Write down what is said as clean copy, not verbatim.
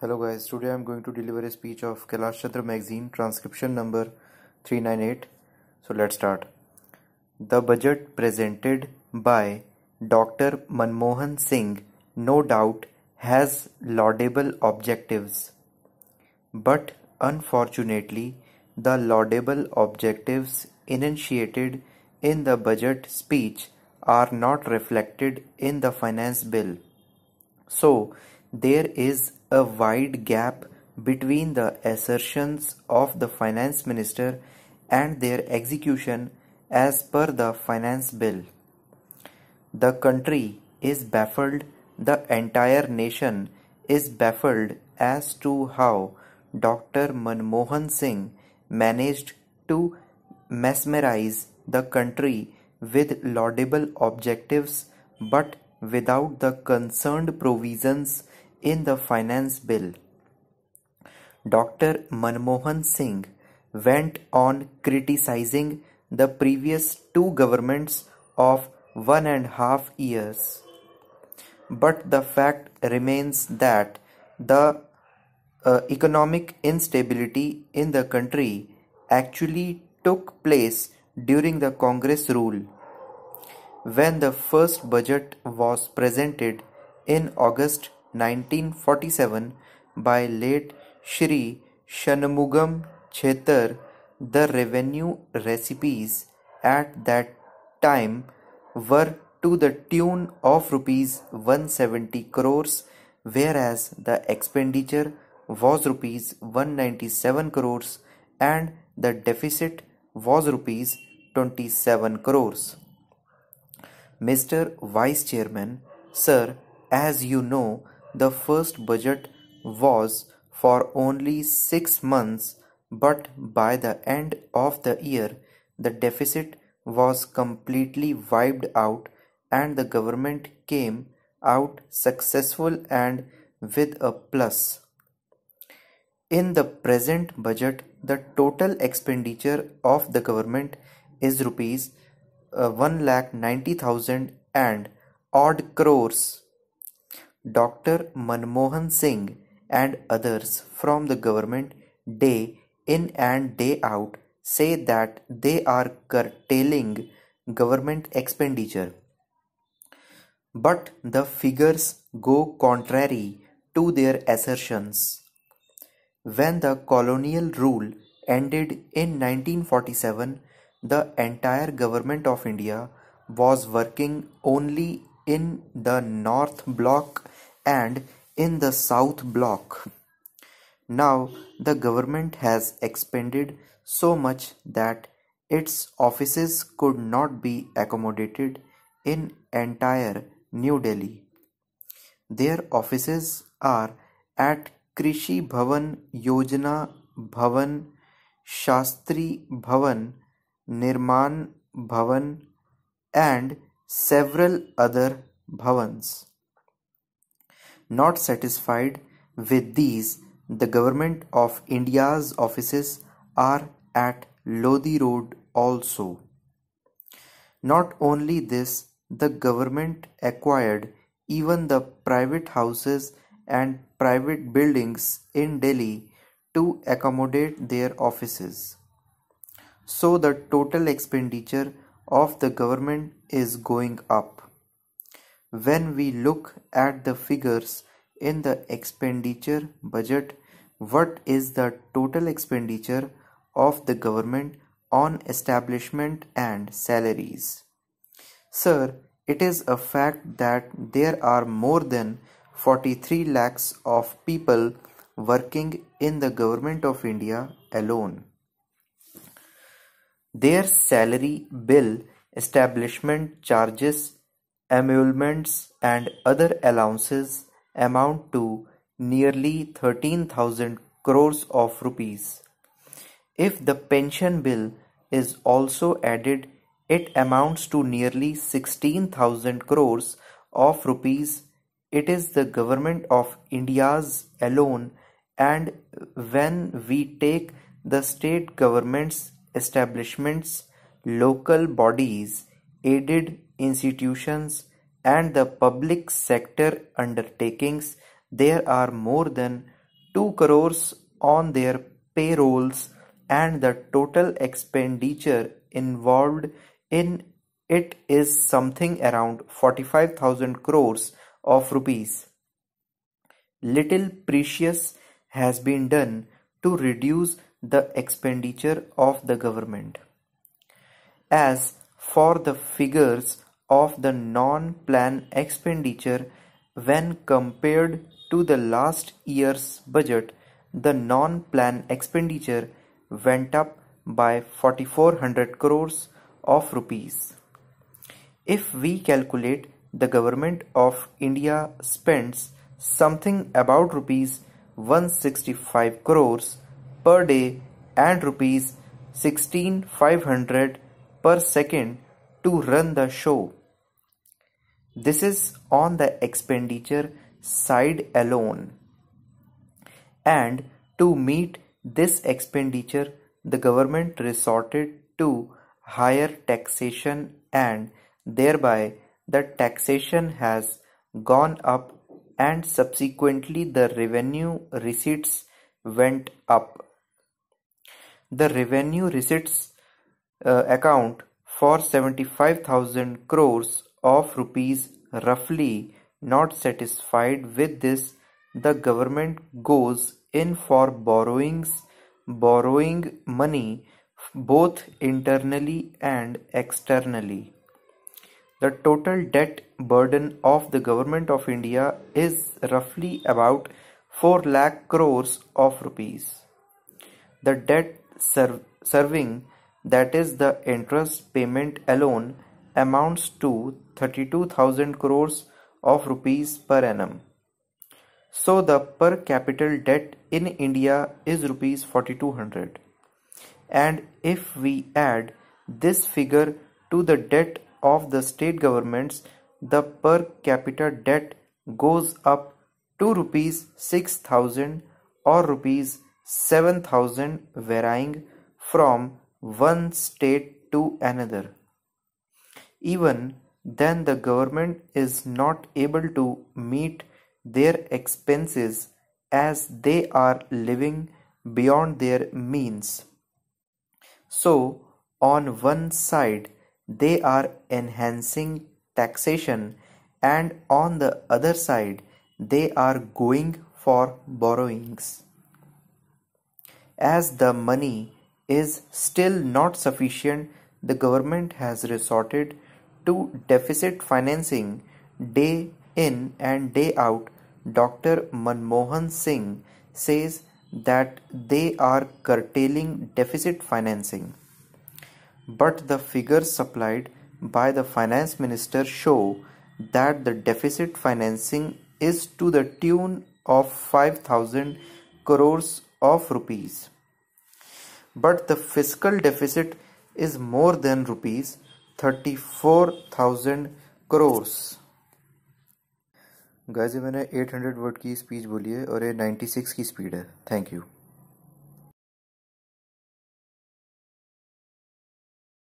Hello guys, today I am going to deliver a speech of Kailash magazine, transcription number 398. So let's start. The budget presented by Dr. Manmohan Singh no doubt has laudable objectives. But unfortunately, the laudable objectives enunciated in the budget speech are not reflected in the finance bill. So, there is a wide gap between the assertions of the finance minister and their execution as per the finance bill. The country is baffled, the entire nation is baffled as to how Dr. Manmohan Singh managed to mesmerize the country with laudable objectives but without the concerned provisions in the finance bill. Dr. Manmohan Singh went on criticizing the previous two governments of 1.5 years. But the fact remains that the economic instability in the country actually took place during the Congress rule. When the first budget was presented in August 1947 by late Shri Shanmugam Chetar, the revenue recipes at that time were to the tune of rupees 170 crores, whereas the expenditure was rupees 197 crores and the deficit was rupees 27 crores. Mr. Vice Chairman, Sir, as you know, the first budget was for only 6 months, but by the end of the year, the deficit was completely wiped out and the government came out successful and with a plus. In the present budget, the total expenditure of the government is rupees 1,90,000 and odd crores. Dr. Manmohan Singh and others from the government day in and day out say that they are curtailing government expenditure. But the figures go contrary to their assertions. When the colonial rule ended in 1947, the entire government of India was working only in the North Block and in the South Block. Now the government has expanded so much that its offices could not be accommodated in entire New Delhi. Their offices are at Krishi Bhavan, Yojana Bhavan, Shastri Bhavan, Nirman Bhavan and several other bhavans. Not satisfied with these, the Government of India's offices are at Lodi Road also. Not only this, the government acquired even the private houses and private buildings in Delhi to accommodate their offices. So the total expenditure of the government is going up. When we look at the figures in the expenditure budget, what is the total expenditure of the government on establishment and salaries? Sir, it is a fact that there are more than 43 lakhs of people working in the government of India alone. Their salary bill, establishment charges, emoluments and other allowances amount to nearly 13,000 crores of rupees. If the pension bill is also added, it amounts to nearly 16,000 crores of rupees. It is the government of India's alone, and when we take the state governments, establishments, local bodies, aided institutions and the public sector undertakings, there are more than 2 crores on their payrolls, and the total expenditure involved in it is something around 45,000 crores of rupees. Little precious has been done to reduce the expenditure of the government. As for the figures of the non-plan expenditure, when compared to the last year's budget, the non-plan expenditure went up by 4400 crores of rupees. If we calculate, the government of India spends something about rupees 165 crores per day and rupees 16,500 per second to run the show. This is on the expenditure side alone. And to meet this expenditure, the government resorted to higher taxation, and thereby the taxation has gone up, and subsequently the revenue receipts went up. The revenue receipts account for 75,000 crores of rupees roughly. Not satisfied with this, the government goes in for borrowing money both internally and externally. The total debt burden of the government of India is roughly about 4 lakh crores of rupees. The debt serving, that is the interest payment alone, amounts to 32,000 crores of rupees per annum. So the per capita debt in India is rupees 4,200. And if we add this figure to the debt of the state governments, the per capita debt goes up to rupees 6,000 or rupees 7,000, varying from one state to another. Even then, the government is not able to meet their expenses as they are living beyond their means. So, on one side, they are enhancing taxation, and on the other side, they are going for borrowings. As the money is still not sufficient, the government has resorted to deficit financing. Day in and day out, Dr. Manmohan Singh says that they are curtailing deficit financing. But the figures supplied by the finance minister show that the deficit financing is to the tune of 5,000 crores of rupees. But the fiscal deficit is more than rupees 34,000 crores. Guys, ये मैंने 800 word की speech बोली है और ये 96 की speed है. Thank you.